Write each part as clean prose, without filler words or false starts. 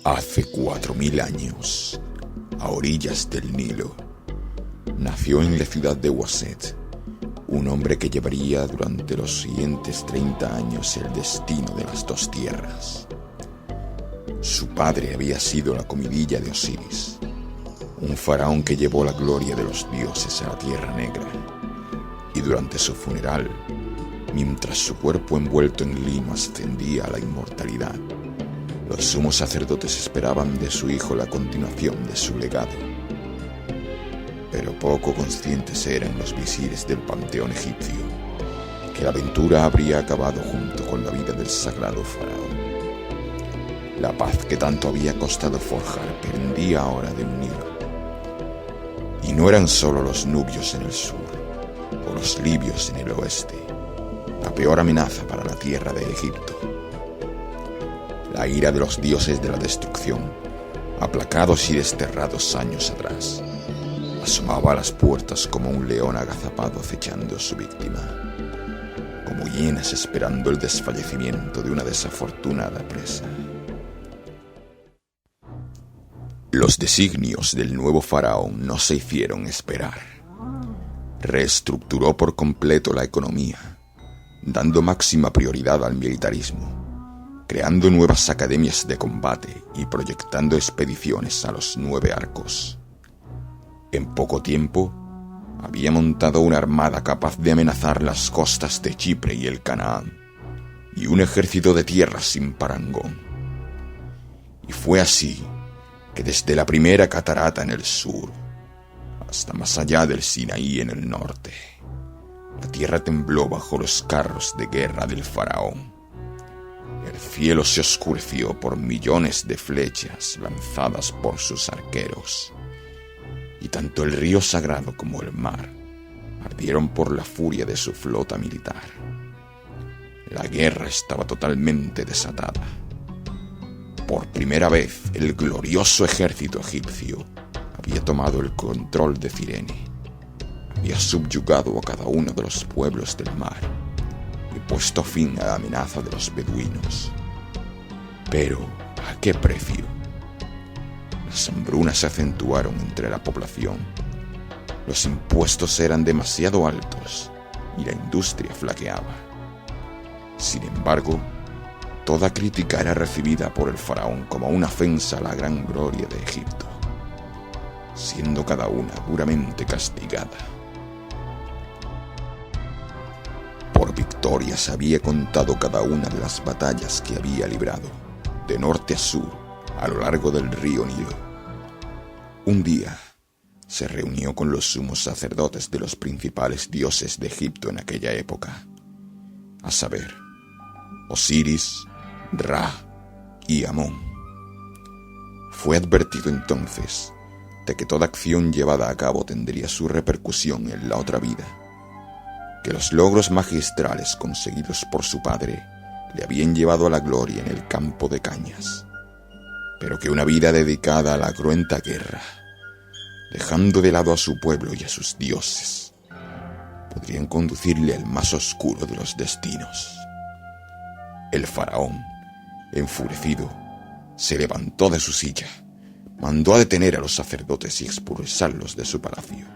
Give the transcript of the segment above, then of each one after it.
Hace 4000 años, a orillas del Nilo, nació en la ciudad de Waset un hombre que llevaría durante los siguientes 30 años el destino de las dos tierras. Su padre había sido la comidilla de Osiris, un faraón que llevó la gloria de los dioses a la Tierra Negra, y durante su funeral, mientras su cuerpo envuelto en lino ascendía a la inmortalidad, los sumos sacerdotes esperaban de su hijo la continuación de su legado. Pero poco conscientes eran los visires del panteón egipcio, que la aventura habría acabado junto con la vida del sagrado faraón. La paz que tanto había costado forjar pendía ahora de un hilo. Y no eran solo los nubios en el sur, o los libios en el oeste, la peor amenaza para la tierra de Egipto. La ira de los dioses de la destrucción, aplacados y desterrados años atrás, asomaba a las puertas como un león agazapado acechando a su víctima, como hienas esperando el desfallecimiento de una desafortunada presa. Los designios del nuevo faraón no se hicieron esperar. Reestructuró por completo la economía, dando máxima prioridad al militarismo, creando nuevas academias de combate y proyectando expediciones a los 9 arcos. En poco tiempo, había montado una armada capaz de amenazar las costas de Chipre y el Canaán, y un ejército de tierra sin parangón. Y fue así que desde la primera catarata en el sur, hasta más allá del Sinaí en el norte, la tierra tembló bajo los carros de guerra del faraón. El cielo se oscureció por millones de flechas lanzadas por sus arqueros, y tanto el río sagrado como el mar ardieron por la furia de su flota militar. La guerra estaba totalmente desatada. Por primera vez, el glorioso ejército egipcio había tomado el control de Cirene, había subyugado a cada uno de los pueblos del mar y puesto fin a la amenaza de los beduinos. Pero, ¿a qué precio? Las hambrunas se acentuaron entre la población, los impuestos eran demasiado altos y la industria flaqueaba. Sin embargo, toda crítica era recibida por el faraón como una ofensa a la gran gloria de Egipto, siendo cada una duramente castigada. Por victorias había contado cada una de las batallas que había librado, de norte a sur, a lo largo del río Nilo. Un día se reunió con los sumos sacerdotes de los principales dioses de Egipto en aquella época, a saber, Osiris, Ra y Amón. Fue advertido entonces de que toda acción llevada a cabo tendría su repercusión en la otra vida, que los logros magistrales conseguidos por su padre le habían llevado a la gloria en el campo de cañas, pero que una vida dedicada a la cruenta guerra, dejando de lado a su pueblo y a sus dioses, podrían conducirle al más oscuro de los destinos. El faraón, enfurecido, se levantó de su silla, mandó a detener a los sacerdotes y expulsarlos de su palacio.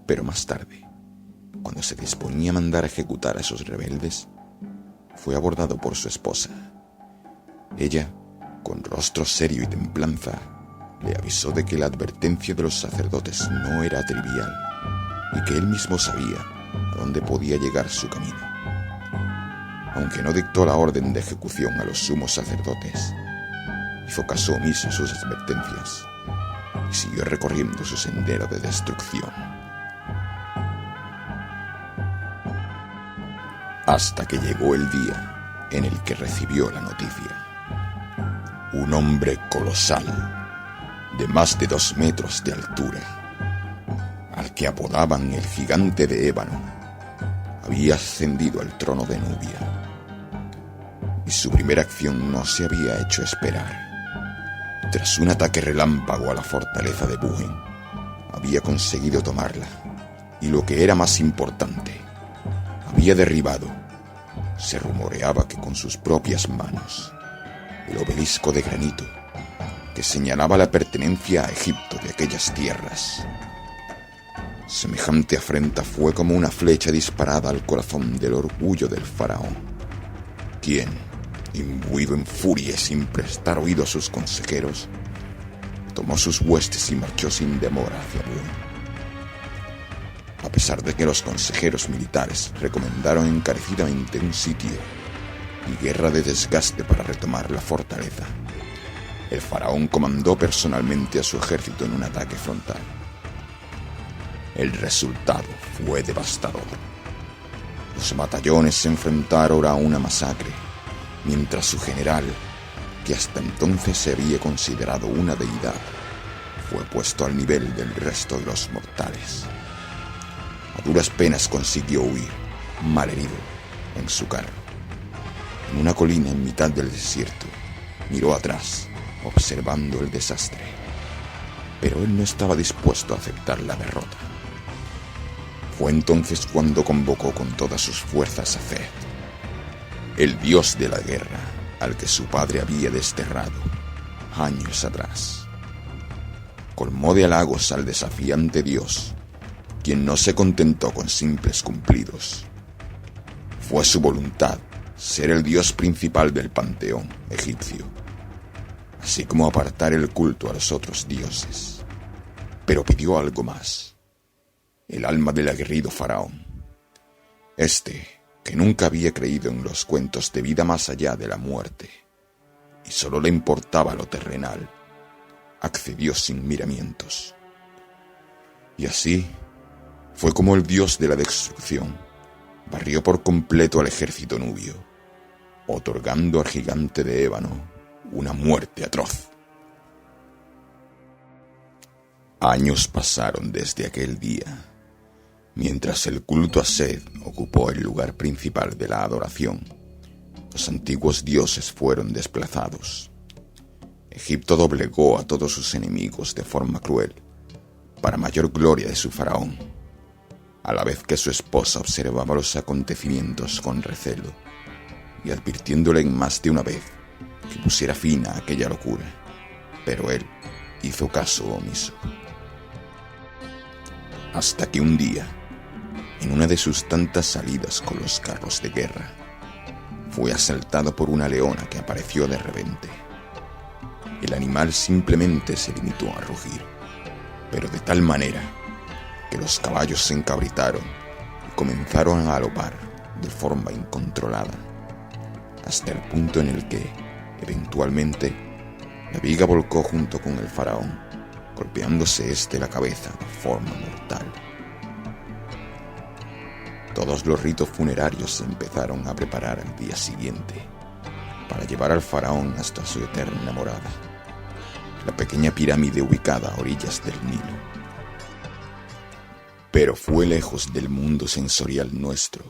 Pero más tarde, cuando se disponía a mandar a ejecutar a esos rebeldes, fue abordado por su esposa. Ella, con rostro serio y templanza, le avisó de que la advertencia de los sacerdotes no era trivial y que él mismo sabía a dónde podía llegar su camino. Aunque no dictó la orden de ejecución a los sumos sacerdotes, hizo caso omiso a sus advertencias y siguió recorriendo su sendero de destrucción. Hasta que llegó el día en el que recibió la noticia. Un hombre colosal, de más de 2 metros de altura, al que apodaban el gigante de ébano, había ascendido al trono de Nubia. Y su primera acción no se había hecho esperar. Tras un ataque relámpago a la fortaleza de Bugen, había conseguido tomarla, y lo que era más importante, había derribado, se rumoreaba que con sus propias manos, el obelisco de granito que señalaba la pertenencia a Egipto de aquellas tierras. Semejante afrenta fue como una flecha disparada al corazón del orgullo del faraón, quien, imbuido en furia y sin prestar oído a sus consejeros, tomó sus huestes y marchó sin demora hacia Buen. A pesar de que los consejeros militares recomendaron encarecidamente un sitio y guerra de desgaste para retomar la fortaleza, el faraón comandó personalmente a su ejército en un ataque frontal. El resultado fue devastador. Los batallones se enfrentaron a una masacre, mientras su general, que hasta entonces se había considerado una deidad, fue puesto al nivel del resto de los mortales. A duras penas consiguió huir, malherido, en su carro. En una colina en mitad del desierto, miró atrás, observando el desastre. Pero él no estaba dispuesto a aceptar la derrota. Fue entonces cuando convocó con todas sus fuerzas a Set, el dios de la guerra al que su padre había desterrado años atrás. Colmó de halagos al desafiante dios, quien no se contentó con simples cumplidos. Fue su voluntad ser el dios principal del panteón egipcio, así como apartar el culto a los otros dioses. Pero pidió algo más: el alma del aguerrido faraón. Que nunca había creído en los cuentos de vida más allá de la muerte, y solo le importaba lo terrenal, accedió sin miramientos. Y así fue como el dios de la destrucción barrió por completo al ejército nubio, otorgando al gigante de ébano una muerte atroz. Años pasaron desde aquel día, mientras el culto a Set ocupó el lugar principal de la adoración. Los antiguos dioses fueron desplazados. Egipto doblegó a todos sus enemigos de forma cruel, para mayor gloria de su faraón, a la vez que su esposa observaba los acontecimientos con recelo y advirtiéndole en más de una vez que pusiera fin a aquella locura, pero él hizo caso omiso. Hasta que un día, en una de sus tantas salidas con los carros de guerra, fue asaltado por una leona que apareció de repente. El animal simplemente se limitó a rugir, pero de tal manera que los caballos se encabritaron y comenzaron a galopar de forma incontrolada, hasta el punto en el que, eventualmente, la viga volcó junto con el faraón, golpeándose la cabeza de forma mortal. Todos los ritos funerarios se empezaron a preparar al día siguiente para llevar al faraón hasta su eterna morada, la pequeña pirámide ubicada a orillas del Nilo. Pero fue lejos del mundo sensorial nuestro,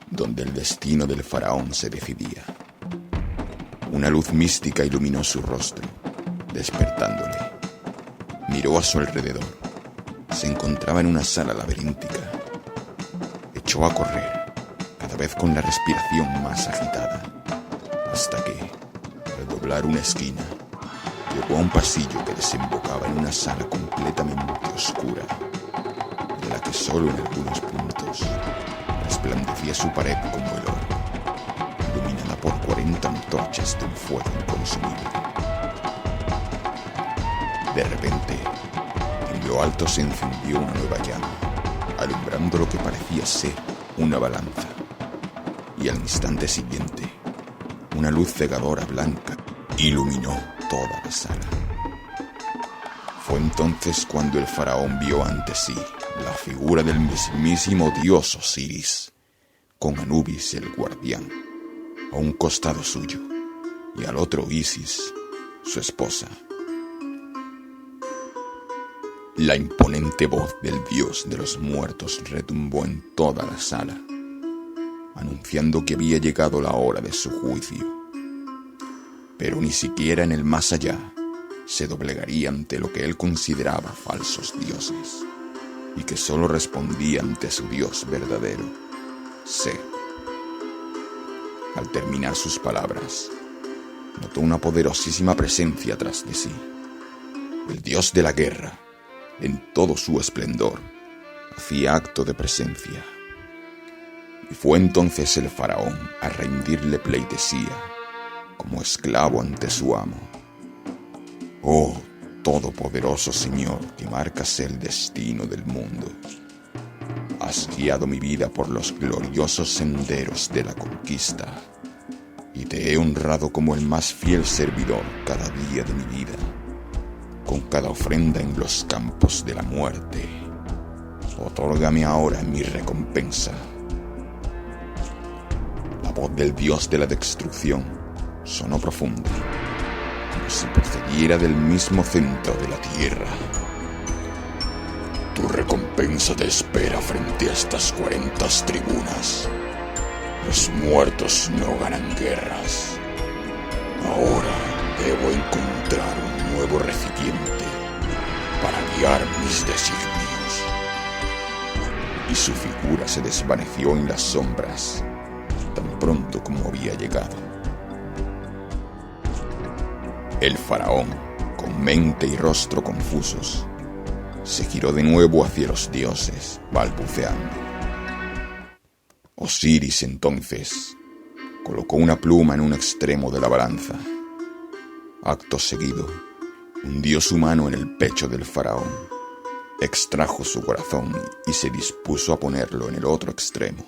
donde el destino del faraón se decidía. Una luz mística iluminó su rostro, despertándole. Miró a su alrededor. Se encontraba en una sala laberíntica. Echó a correr, cada vez con la respiración más agitada, hasta que, al doblar una esquina, llegó a un pasillo que desembocaba en una sala completamente oscura, de la que solo en algunos puntos resplandecía su pared como el oro, iluminada por 40 antorchas de un fuego inconsumible. De repente, en lo alto se encendió una nueva llama, alumbrando lo que parecía ser una balanza, y al instante siguiente, una luz cegadora blanca iluminó toda la sala. Fue entonces cuando el faraón vio ante sí la figura del mismísimo dios Osiris, con Anubis el guardián a un costado suyo, y al otro Isis, su esposa. La imponente voz del dios de los muertos retumbó en toda la sala, anunciando que había llegado la hora de su juicio. Pero ni siquiera en el más allá se doblegaría ante lo que él consideraba falsos dioses, y que solo respondía ante su dios verdadero, Set. Al terminar sus palabras, notó una poderosísima presencia tras de sí. El dios de la guerra, en todo su esplendor, hacía acto de presencia. Y fue entonces el faraón a rendirle pleitesía, como esclavo ante su amo. Oh, todopoderoso Señor, que marcas el destino del mundo, has guiado mi vida por los gloriosos senderos de la conquista, y te he honrado como el más fiel servidor cada día de mi vida, con cada ofrenda en los campos de la muerte. Otórgame ahora mi recompensa. La voz del dios de la destrucción sonó profunda, como si procediera del mismo centro de la tierra. Tu recompensa te espera frente a estas 40 tribunas. Los muertos no ganan guerras. Ahora debo encontrar un nuevo recipiente para guiar mis designios. Y su figura se desvaneció en las sombras tan pronto como había llegado. El faraón, con mente y rostro confusos, se giró de nuevo hacia los dioses, balbuceando. Osiris entonces colocó una pluma en un extremo de la balanza. Acto seguido, un dios humano en el pecho del faraón extrajo su corazón y se dispuso a ponerlo en el otro extremo.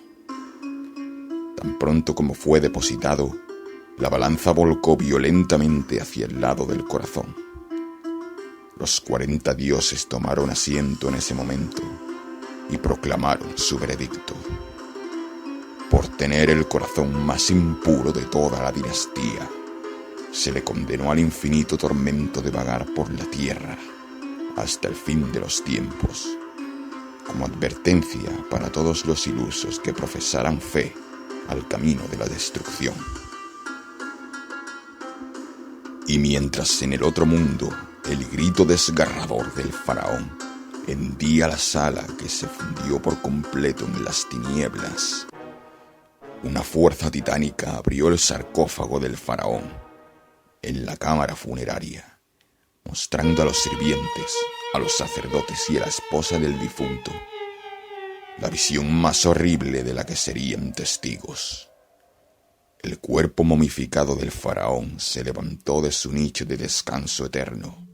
Tan pronto como fue depositado, la balanza volcó violentamente hacia el lado del corazón. Los 40 dioses tomaron asiento en ese momento y proclamaron su veredicto. Por tener el corazón más impuro de toda la dinastía, se le condenó al infinito tormento de vagar por la tierra hasta el fin de los tiempos, como advertencia para todos los ilusos que profesaran fe al camino de la destrucción. Y mientras en el otro mundo el grito desgarrador del faraón hendía la sala que se fundió por completo en las tinieblas, una fuerza titánica abrió el sarcófago del faraón en la cámara funeraria, mostrando a los sirvientes, a los sacerdotes y a la esposa del difunto la visión más horrible de la que serían testigos. El cuerpo momificado del faraón se levantó de su nicho de descanso eterno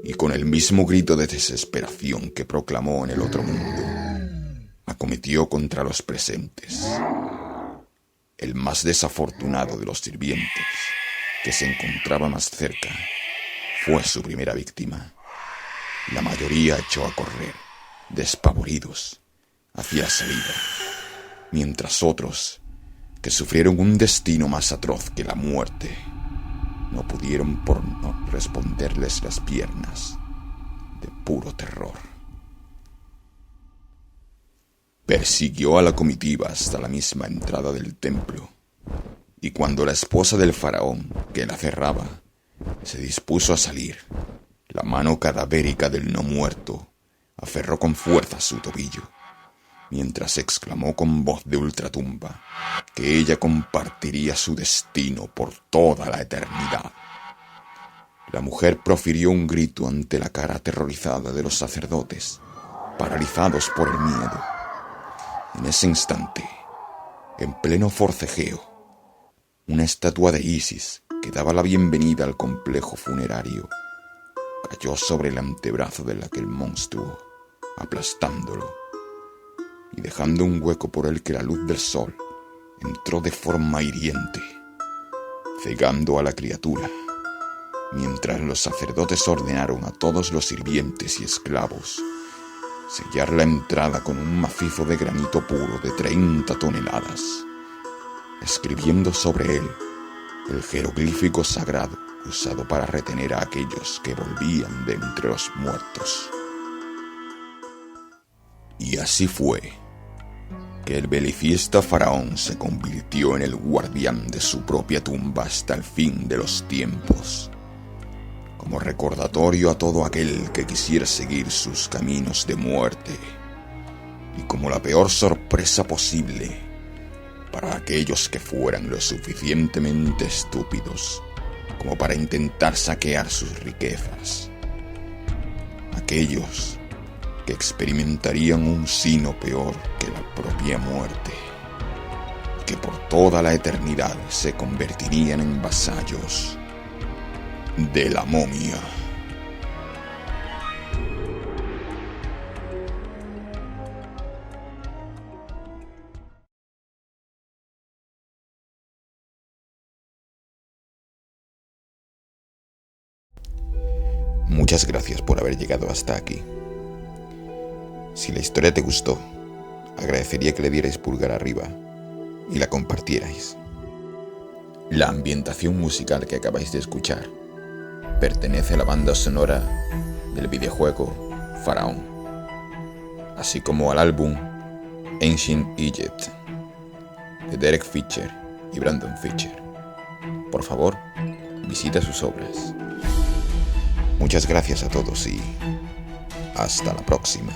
y con el mismo grito de desesperación que proclamó en el otro mundo, acometió contra los presentes. El más desafortunado de los sirvientes, que se encontraba más cerca, fue su primera víctima. La mayoría echó a correr, despavoridos, hacia la salida, mientras otros, que sufrieron un destino más atroz que la muerte, no pudieron por no responderles las piernas de puro terror. Persiguió a la comitiva hasta la misma entrada del templo, y cuando la esposa del faraón, que la cerraba, se dispuso a salir, la mano cadavérica del no muerto aferró con fuerza su tobillo, mientras exclamó con voz de ultratumba que ella compartiría su destino por toda la eternidad. La mujer profirió un grito ante la cara aterrorizada de los sacerdotes, paralizados por el miedo. En ese instante, en pleno forcejeo, una estatua de Isis que daba la bienvenida al complejo funerario cayó sobre el antebrazo de aquel monstruo, aplastándolo y dejando un hueco por el que la luz del sol entró de forma hiriente, cegando a la criatura, mientras los sacerdotes ordenaron a todos los sirvientes y esclavos sellar la entrada con un macizo de granito puro de 30 toneladas, escribiendo sobre él el jeroglífico sagrado usado para retener a aquellos que volvían de entre los muertos. Y así fue que el belicista faraón se convirtió en el guardián de su propia tumba hasta el fin de los tiempos, como recordatorio a todo aquel que quisiera seguir sus caminos de muerte, y como la peor sorpresa posible para aquellos que fueran lo suficientemente estúpidos como para intentar saquear sus riquezas. Aquellos que experimentarían un sino peor que la propia muerte, que por toda la eternidad se convertirían en vasallos de la momia. Muchas gracias por haber llegado hasta aquí. Si la historia te gustó, agradecería que le dierais pulgar arriba y la compartierais. La ambientación musical que acabáis de escuchar pertenece a la banda sonora del videojuego Faraón, así como al álbum Ancient Egypt de Derek Fisher y Brandon Fisher. Por favor, visita sus obras. Muchas gracias a todos y hasta la próxima.